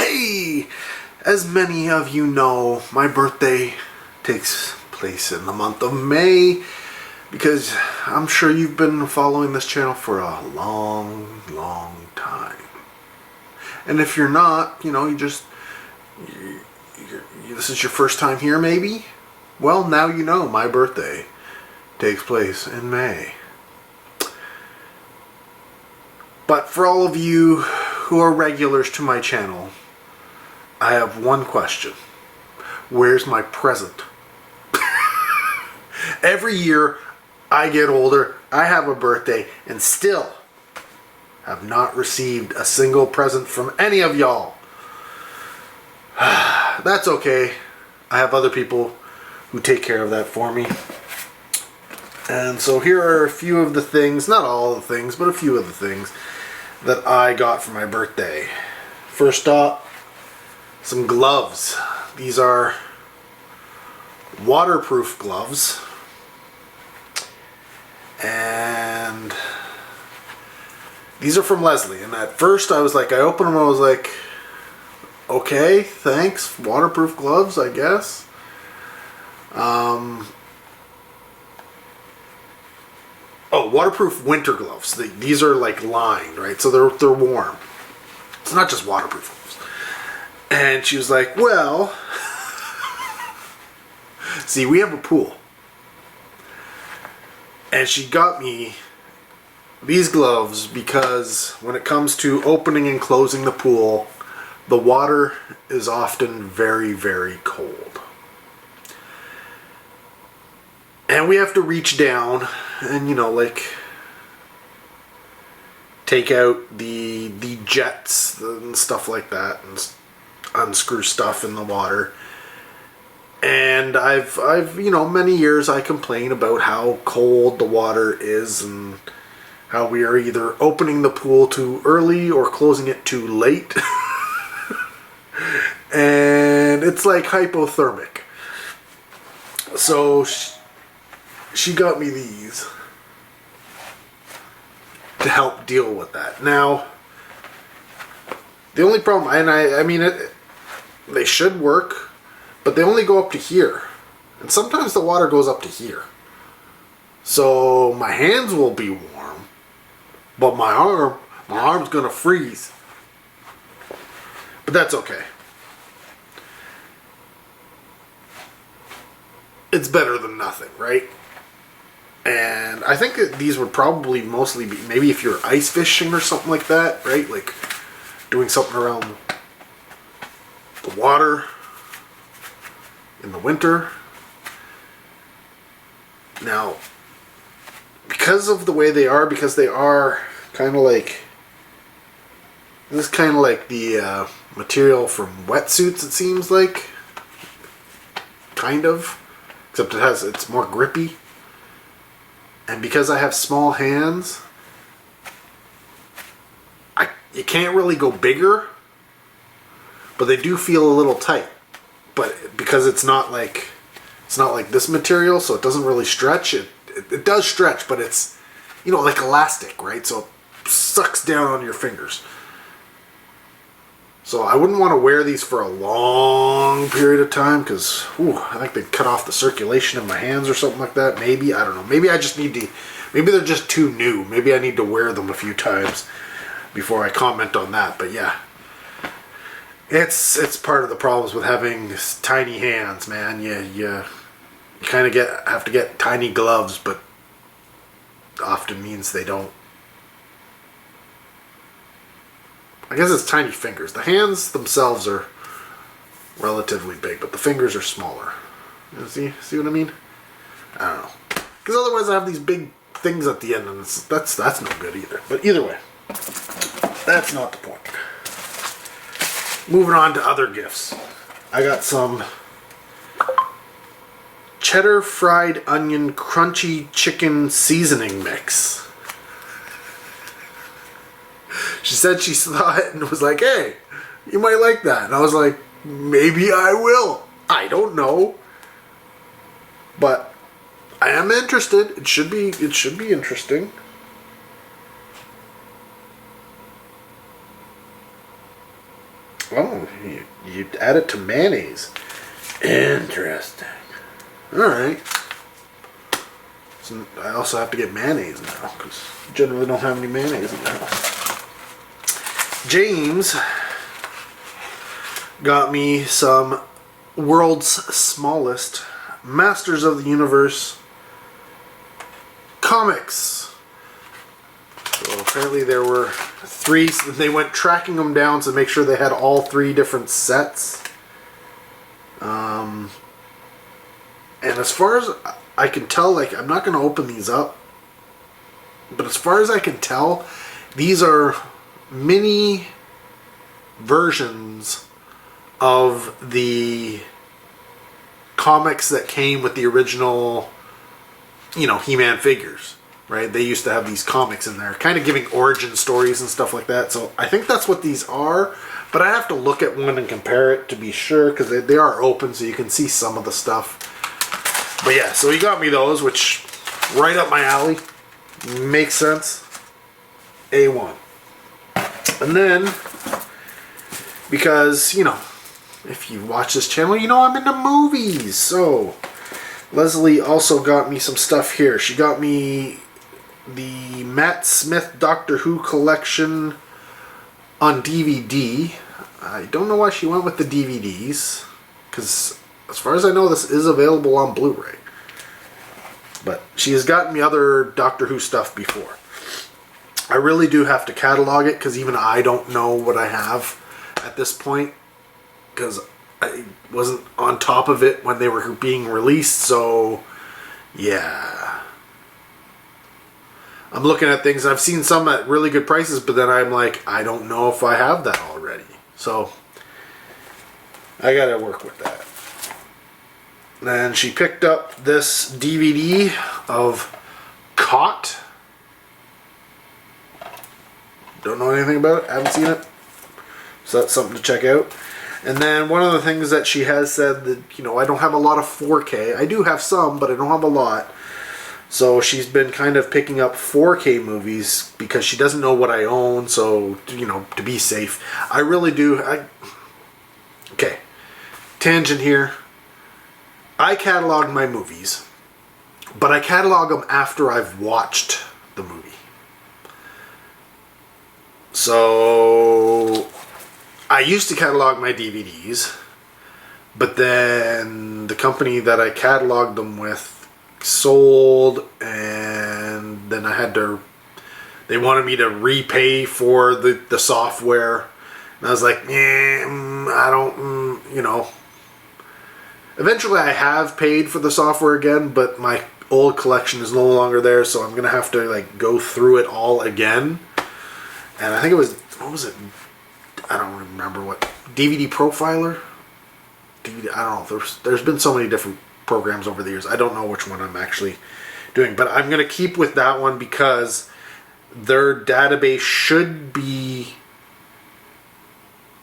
Hey! As many of you know, my birthday takes place in the month of May because I'm sure you've been following this channel for a long, long time. And if you're not, this is your first time here maybe? Well, now you know my birthday takes place in May. But for all of you who are regulars to my channel, I have one question. Where's my present? Every year I get older, I have a birthday, and still have not received a single present from any of y'all. That's okay. I have other people who take care of that for me. And so here are a few of the things, not all of the things, but a few of the things that I got for my birthday. First up, some gloves. These are waterproof gloves. And these are from Leslie. And at first I opened them and I was like, okay, thanks. Waterproof gloves, I guess. Waterproof winter gloves. These are like lined, right? So they're warm. It's not just waterproof gloves. And she was like, well, see, we have a pool. And she got me these gloves because when it comes to opening and closing the pool, the water is often very, very cold. And we have to reach down and, take out the jets and stuff like that and unscrew stuff in the water. And I've many years I complain about how cold the water is and how we are either opening the pool too early or closing it too late. And it's like hypothermic. So she got me these to help deal with that. Now, the only problem, and they should work, but they only go up to here. And sometimes the water goes up to here. So my hands will be warm, but my arm's gonna freeze. But that's okay. It's better than nothing, right? And I think that these would probably mostly be, maybe if you're ice fishing or something like that, right? Like doing something around the water in the winter. Now, because of the way they are, because they are kind of like, this is kind of like the material from wetsuits, it seems like. Kind of. Except it's more grippy. And because I have small hands, you can't really go bigger, but they do feel a little tight. But because it's not like this material, so it doesn't really stretch. It does stretch, but it's like elastic, right? So it sucks down on your fingers. So I wouldn't want to wear these for a long period of time because I think they'd cut off the circulation in my hands or something like that. Maybe, I don't know. Maybe I just need to, maybe they're just too new. Maybe I need to wear them a few times before I comment on that. But yeah, it's part of the problems with having tiny hands, man. You kind of have to get tiny gloves, but often means they don't. I guess it's tiny fingers. The hands themselves are relatively big, but the fingers are smaller. See what I mean? I don't know. Because otherwise I have these big things at the end, and that's no good either. But either way, that's not the point. Moving on to other gifts. I got some cheddar fried onion crunchy chicken seasoning mix. She said she saw it and was like, hey, you might like that. And I was like, maybe I will. I don't know. But I am interested. It should be interesting. Oh, you add it to mayonnaise. Interesting. Alright. So I also have to get mayonnaise now, because I generally don't have any mayonnaise in the house. James got me some World's Smallest Masters of the Universe comics. So apparently there were 3, they went tracking them down to make sure they had all 3 different sets. And as far as I can tell, like, I'm not going to open these up, but as far as I can tell, these are mini versions of the comics that came with the original, He-Man figures, right? They used to have these comics in there, kind of giving origin stories and stuff like that. So I think that's what these are, but I have to look at one and compare it to be sure, because they are open, so you can see some of the stuff. But yeah, so he got me those, which, right up my alley. Makes sense. A1. And then, because, if you watch this channel, I'm into movies. So, Leslie also got me some stuff here. She got me the Matt Smith Doctor Who collection on DVD. I don't know why she went with the DVDs, because as far as I know, this is available on Blu-ray. But she has gotten me other Doctor Who stuff before. I really do have to catalog it, because even I don't know what I have at this point, because I wasn't on top of it when they were being released. So yeah, I'm looking at things. I've seen some at really good prices, but then I'm like, I don't know if I have that already. So I gotta work with that. Then she picked up this DVD of Caught. Don't know anything about it. Haven't seen it. So that's something to check out. And then one of the things that she has said that, I don't have a lot of 4K. I do have some, but I don't have a lot. So she's been kind of picking up 4K movies because she doesn't know what I own. So, to be safe. I really do. Okay. Tangent here. I catalog my movies, but I catalog them after I've watched the movie. So I used to catalog my DVDs, but then the company that I cataloged them with sold, and then they wanted me to repay for the software. And I was like, I don't, Eventually I have paid for the software again, but my old collection is no longer there, so I'm going to have to go through it all again. And I think it was, what was it? I don't remember what. DVD Profiler? I don't know. There's been so many different programs over the years. I don't know which one I'm actually doing. But I'm going to keep with that one because their database should be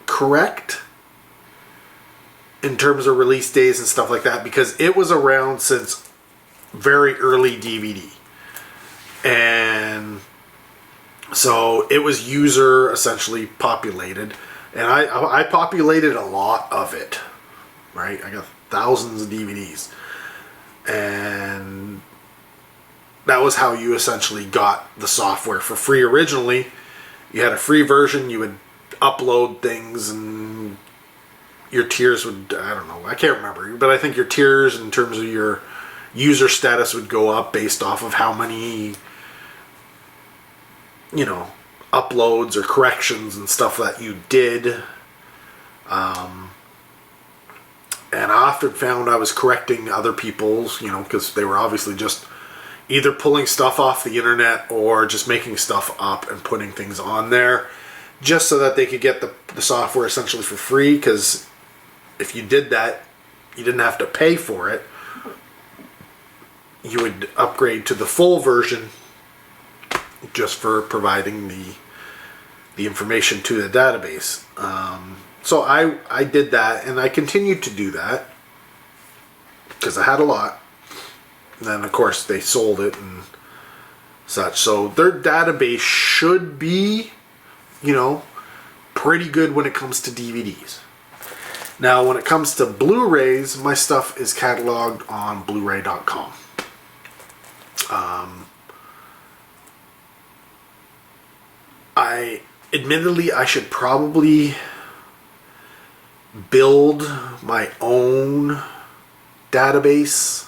correct in terms of release days and stuff like that, because it was around since very early DVD. And so it was user essentially populated, and I populated a lot of it, right? I got thousands of DVDs, and that was how you essentially got the software for free originally. You had a free version, you would upload things, and your tiers would, I don't know, I can't remember, but I think your tiers in terms of your user status would go up based off of how many, uploads or corrections and stuff that you did. And I often found I was correcting other people's, because they were obviously just either pulling stuff off the internet or just making stuff up and putting things on there just so that they could get the software essentially for free, because if you did that, you didn't have to pay for it. You would upgrade to the full version just for providing the information to the database. So I did that, and I continued to do that because I had a lot. And then, of course, they sold it and such. So their database should be, pretty good when it comes to DVDs. Now, when it comes to Blu-rays, my stuff is cataloged on Blu-ray.com. Admittedly, I should probably build my own database.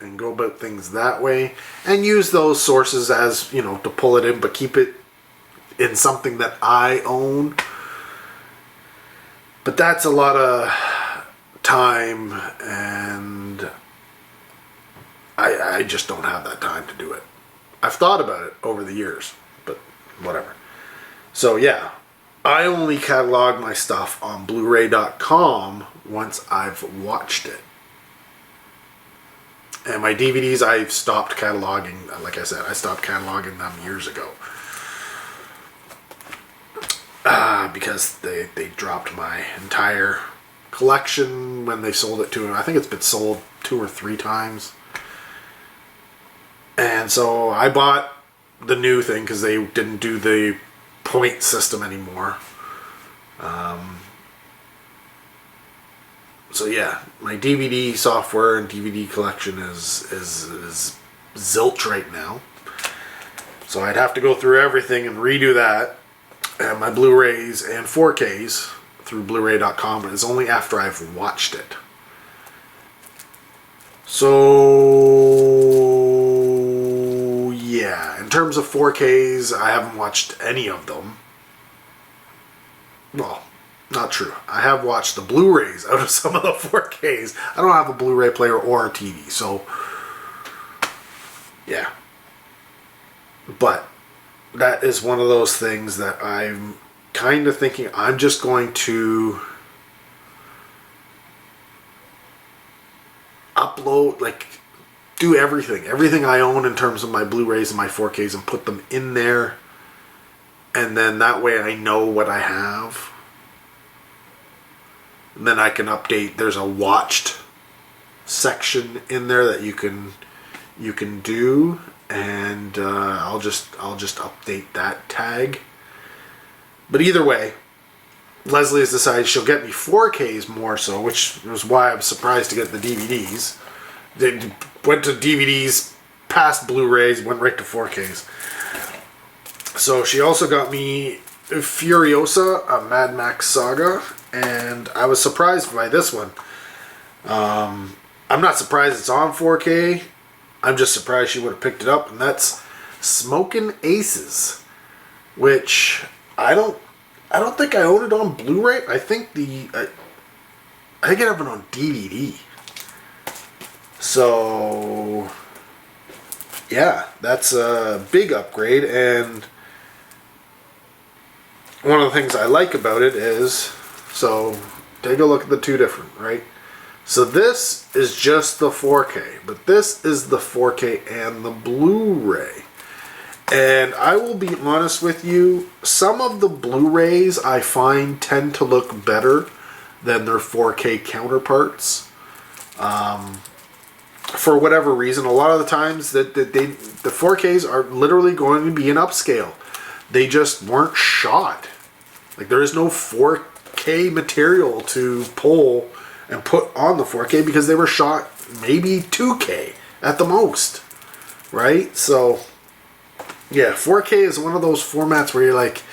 And go about things that way. And use those sources as, to pull it in, but keep it in something that I own. But that's a lot of time, and I just don't have that time to do it. I've thought about it over the years, but whatever. So yeah, I only catalog my stuff on Blu-ray.com once I've watched it. And my DVDs, I've stopped cataloging. Like I said, I stopped cataloging them years ago. Because they dropped my entire collection when they sold it to them. I think it's been sold 2 or 3 times. And so I bought the new thing because they didn't do the point system anymore. So yeah, my DVD software and DVD collection is zilch right now. So I'd have to go through everything and redo that. And my Blu-rays and 4Ks through Blu-ray.com, but it's only after I've watched it. So yeah, in terms of 4Ks, I haven't watched any of them. Well, not true. I have watched the Blu-rays out of some of the 4Ks. I don't have a Blu-ray player or a TV, so yeah. But that is one of those things that I'm kind of thinking I'm just going to upload, do everything I own in terms of my Blu-rays and my 4Ks and put them in there. And then that way I know what I have. And then I can update. There's a watched section in there that you can do, and I'll just update that tag. But either way, Leslie has decided she'll get me 4Ks more so, which was why I'm surprised to get the DVDs. They went to DVDs past Blu-rays, went right to 4Ks. So she also got me Furiosa, a Mad Max saga, and I was surprised by this one. I'm not surprised it's on 4K. I'm just surprised she would have picked it up, and that's Smokin' Aces, which I don't think I own it on Blu-ray. I think I think I have it on DVD. So yeah, that's a big upgrade, and one of the things I like about it is, so take a look at the two different, right? So this is just the 4K, but this is the 4K and the Blu-ray. And I will be honest with you, some of the Blu-rays I find tend to look better than their 4K counterparts. For whatever reason, a lot of the times the 4Ks are literally going to be in upscale. They just weren't shot. There is no 4K material to pull and put on the 4K because they were shot maybe 2K at the most, right? So yeah, 4K is one of those formats where you're like,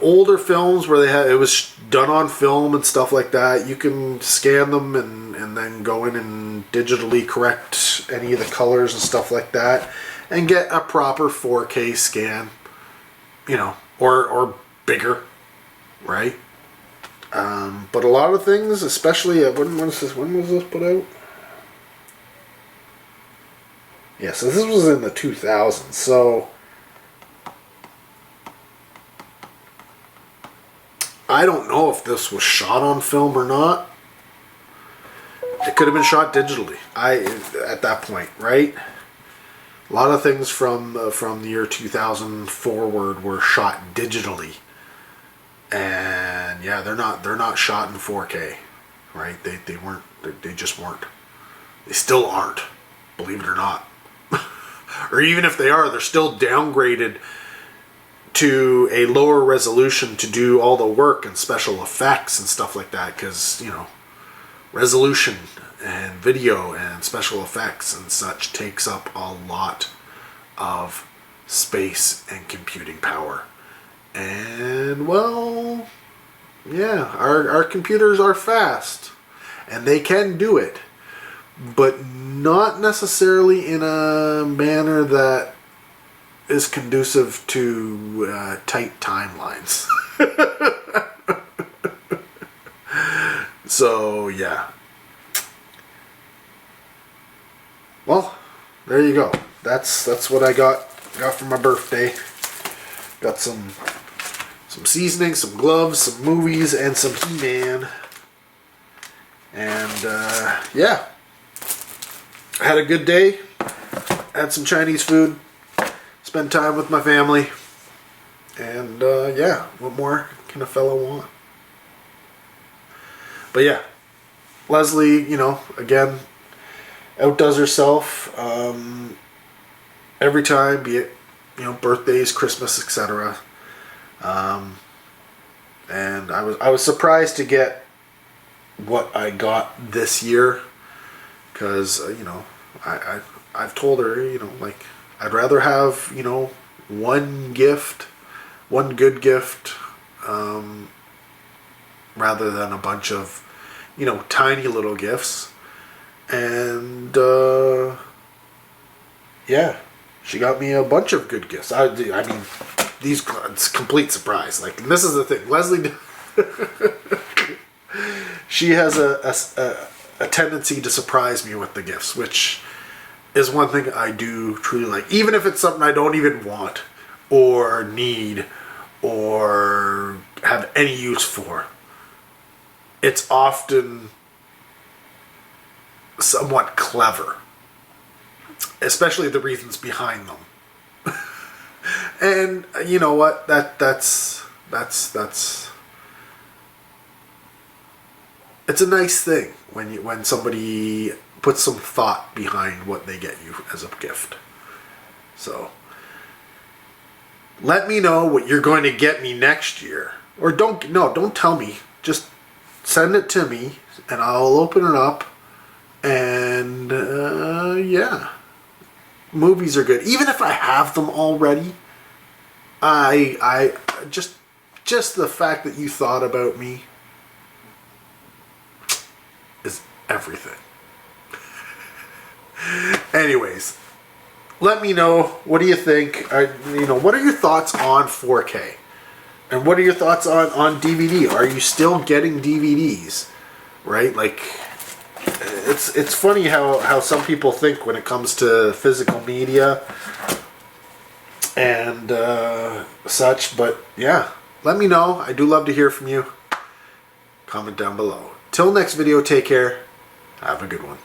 older films where it was done on film and stuff like that, you can scan them and then go in and digitally correct any of the colors and stuff like that and get a proper 4K scan, or bigger, right? But a lot of things, especially when was this put out? Yeah, so this was in the 2000s. So I don't know if this was shot on film or not. It could have been shot digitally. At that point, right? A lot of things from the year 2000 forward were shot digitally, and yeah, they're not shot in 4K, right? They weren't. They just weren't. They still aren't. believe it or not. Or even if they are, they're still downgraded to a lower resolution to do all the work and special effects and stuff like that, because, you know, resolution and video and special effects and such takes up a lot of space and computing power. And, well, yeah, our computers are fast and they can do it, but not necessarily in a manner that is conducive to tight timelines. So, yeah. Well, there you go. That's what I got for my birthday. Got some seasoning, some gloves, some movies, and some He-Man. And yeah, I had a good day. Had some Chinese food. Spend time with my family. And yeah, what more can a fellow want? But yeah, Leslie, you know, again, outdoes herself every time, be it, you know, birthdays, Christmas, etc. And I was surprised to get what I got this year, because you know, I've told her, you know, like, I'd rather have, you know, one gift, one good gift, rather than a bunch of, you know, tiny little gifts. And yeah, she got me a bunch of good gifts. I mean, it's complete surprise. Like, and this is the thing, Leslie, she has a tendency to surprise me with the gifts, which is one thing I do truly like. Even if it's something I don't even want or need or have any use for, it's often somewhat clever, especially the reasons behind them. And you know what? That's it's a nice thing when somebody puts some thought behind what they get you as a gift. So let me know what you're going to get me next year, or don't tell me. Just send it to me, and I'll open it up. And yeah, movies are good. Even if I have them already, I just the fact that you thought about me is everything. Anyways, let me know, what do you think? You know, what are your thoughts on 4K? And what are your thoughts on DVD? Are you still getting DVDs? Right? Like, it's funny how some people think when it comes to physical media and such. But yeah, let me know. I do love to hear from you. Comment down below. Till next video, take care. Have a good one.